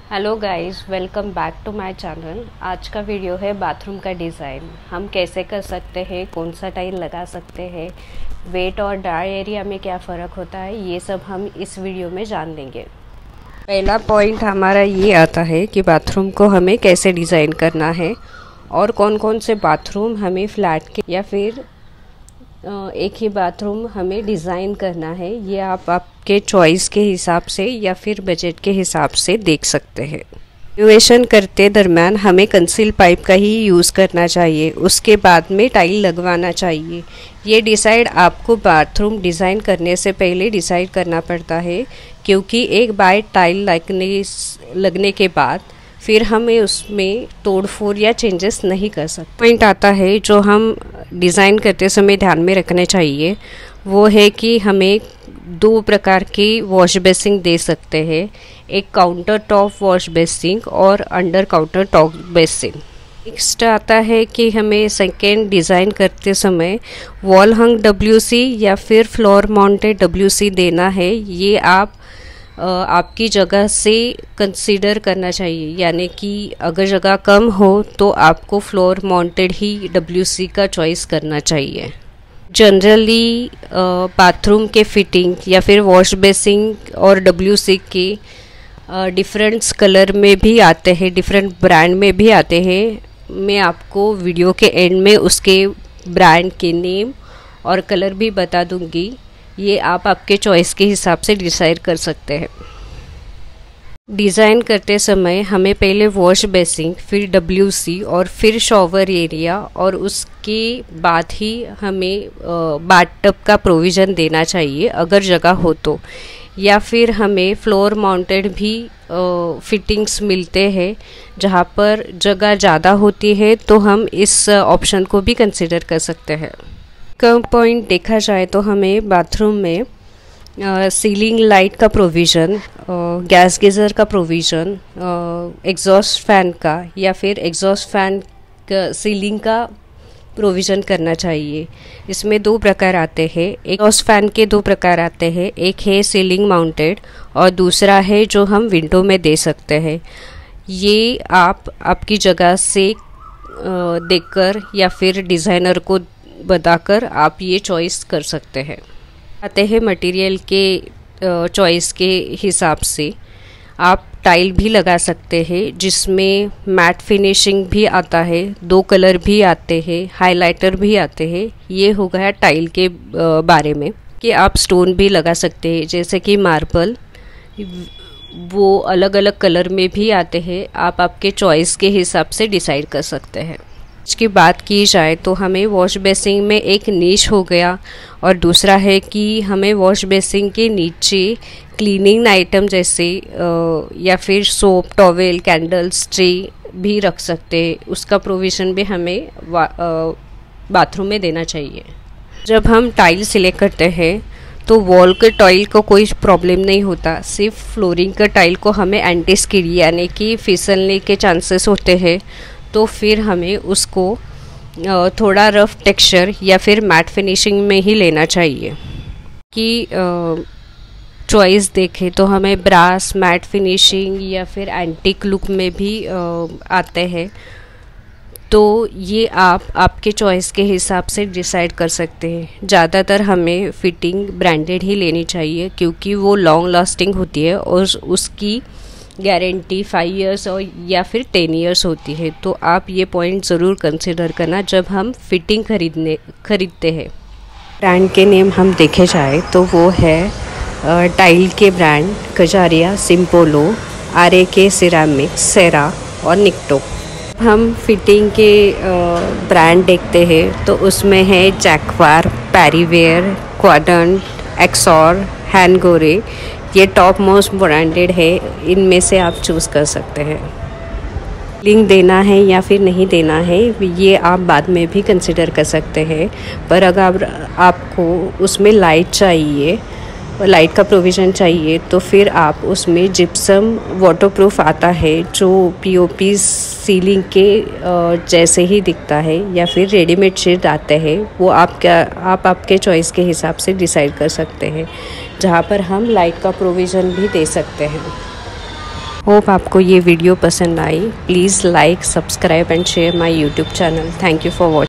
Hello guys, welcome back to my channel. आज का video है बाथरूम का डिज़ाइन। हम कैसे कर सकते हैं, कौन सा टाइल लगा सकते हैं, वेट और ड्राई एरिया में क्या फ़र्क होता है, ये सब हम इस वीडियो में जान लेंगे। पहला पॉइंट हमारा ये आता है कि बाथरूम को हमें कैसे डिज़ाइन करना है और कौन कौन से बाथरूम हमें फ्लैट के या फिर एक ही बाथरूम हमें डिज़ाइन करना है। ये आप आपके चॉइस के हिसाब से या फिर बजट के हिसाब से देख सकते हैं। रिनोवेशन करते दरम्यान हमें कंसील पाइप का ही यूज़ करना चाहिए, उसके बाद में टाइल लगवाना चाहिए। ये डिसाइड आपको बाथरूम डिज़ाइन करने से पहले डिसाइड करना पड़ता है, क्योंकि एक बार टाइल लगने के बाद फिर हमें उसमें तोड़-फोड़ या चेंजेस नहीं कर सकते। पॉइंट आता है जो हम डिज़ाइन करते समय ध्यान में रखने चाहिए, वो है कि हमें दो प्रकार की वॉश बेसिन दे सकते हैं, एक काउंटर टॉप वॉश बेसिन और under counter top basin. Next आता है कि हमें सेकेंड डिज़ाइन करते समय वॉल हंग WC या फिर फ्लोर माउंटेड WC देना है। ये आपकी जगह से कंसीडर करना चाहिए, यानी कि अगर जगह कम हो तो आपको फ्लोर माउंटेड ही WC का चॉइस करना चाहिए। जनरली बाथरूम के फिटिंग या फिर वॉश बेसिन और WC के डिफरेंट कलर में भी आते हैं, डिफरेंट ब्रांड में भी आते हैं। मैं आपको वीडियो के एंड में उसके ब्रांड के नेम और कलर भी बता दूंगी। ये आप आपके चॉइस के हिसाब से डिसाइड कर सकते हैं। डिज़ाइन करते समय हमें पहले वॉश बेसिन, फिर WC और फिर शॉवर एरिया और उसके बाद ही हमें बाथटब का प्रोविज़न देना चाहिए अगर जगह हो तो, या फिर हमें फ्लोर माउंटेड भी फिटिंग्स मिलते हैं जहाँ पर जगह ज़्यादा होती है, तो हम इस ऑप्शन को भी कंसिडर कर सकते हैं। कम पॉइंट देखा जाए तो हमें बाथरूम में सीलिंग लाइट का प्रोविज़न, गैस गीज़र का प्रोविज़न, एग्जॉस्ट फैन का या फिर एग्जॉस्ट फैन सीलिंग का प्रोविज़न करना चाहिए। इसमें दो प्रकार आते हैं। एग्जॉस्ट फैन के दो प्रकार आते हैं, एक है सीलिंग माउंटेड और दूसरा है जो हम विंडो में दे सकते हैं। ये आप आपकी जगह से देखकर या फिर डिज़ाइनर को बताकर आप ये चॉइस कर सकते हैं। आते हैं मटेरियल के चॉइस के हिसाब से आप टाइल भी लगा सकते हैं, जिसमें मैट फिनिशिंग भी आता है, दो कलर भी आते हैं, हाइलाइटर भी आते हैं। ये हो गया टाइल के बारे में। कि आप स्टोन भी लगा सकते हैं, जैसे कि मार्बल, वो अलग अलग कलर में भी आते हैं। आप आपके चॉइस के हिसाब से डिसाइड कर सकते हैं। की बात की जाए तो हमें वॉश बेसिन में एक नीश हो गया और दूसरा है कि हमें वॉश बेसिन के नीचे क्लीनिंग आइटम जैसे या फिर सोप, टॉवेल, कैंडल्स, ट्रे भी रख सकते हैं। उसका प्रोविज़न भी हमें बाथरूम में देना चाहिए। जब हम टाइल सिलेक्ट करते हैं तो वॉल के टाइल को कोई प्रॉब्लम नहीं होता, सिर्फ फ्लोरिंग का टाइल को हमें एंटी स्किड यानी कि फिसलने के चांसेस होते हैं। तो फिर हमें उसको थोड़ा रफ टेक्सचर या फिर मैट फिनिशिंग में ही लेना चाहिए। कि चॉइस देखें तो हमें ब्रास, मैट फिनिशिंग या फिर एंटीक लुक में भी आते हैं। तो ये आप आपके चॉइस के हिसाब से डिसाइड कर सकते हैं। ज़्यादातर हमें फिटिंग ब्रांडेड ही लेनी चाहिए, क्योंकि वो लॉन्ग लास्टिंग होती है और उसकी गारंटी 5 इयर्स और या फिर 10 इयर्स होती है। तो आप ये पॉइंट ज़रूर कंसिडर करना जब हम फिटिंग खरीदते हैं। ब्रांड के नेम हम देखे जाए तो वो है टाइल के brand Kajaria, Simpolo, RAK ceramic, Cera और निक्टो। हम फिटिंग के ब्रांड देखते हैं तो उसमें है जैक्वार, पैरीवेयर, क्वाड्रेंट, एक्सॉर, हैनगोरे। ये टॉप मोस्ट ब्रांडेड है, इनमें से आप चूज़ कर सकते हैं। लिंक देना है या फिर नहीं देना है, ये आप बाद में भी कंसिडर कर सकते हैं। पर अगर आपको उसमें लाइट चाहिए, लाइट का प्रोविज़न चाहिए, तो फिर आप उसमें जिप्सम वाटरप्रूफ आता है जो POP सीलिंग के जैसे ही दिखता है, या फिर रेडीमेड शीट आते हैं। वो आप आपके चॉइस के हिसाब से डिसाइड कर सकते हैं, जहाँ पर हम लाइट का प्रोविज़न भी दे सकते हैं। होप आपको ये वीडियो पसंद आई। Please like, subscribe and share my YouTube channel. Thank you for watching.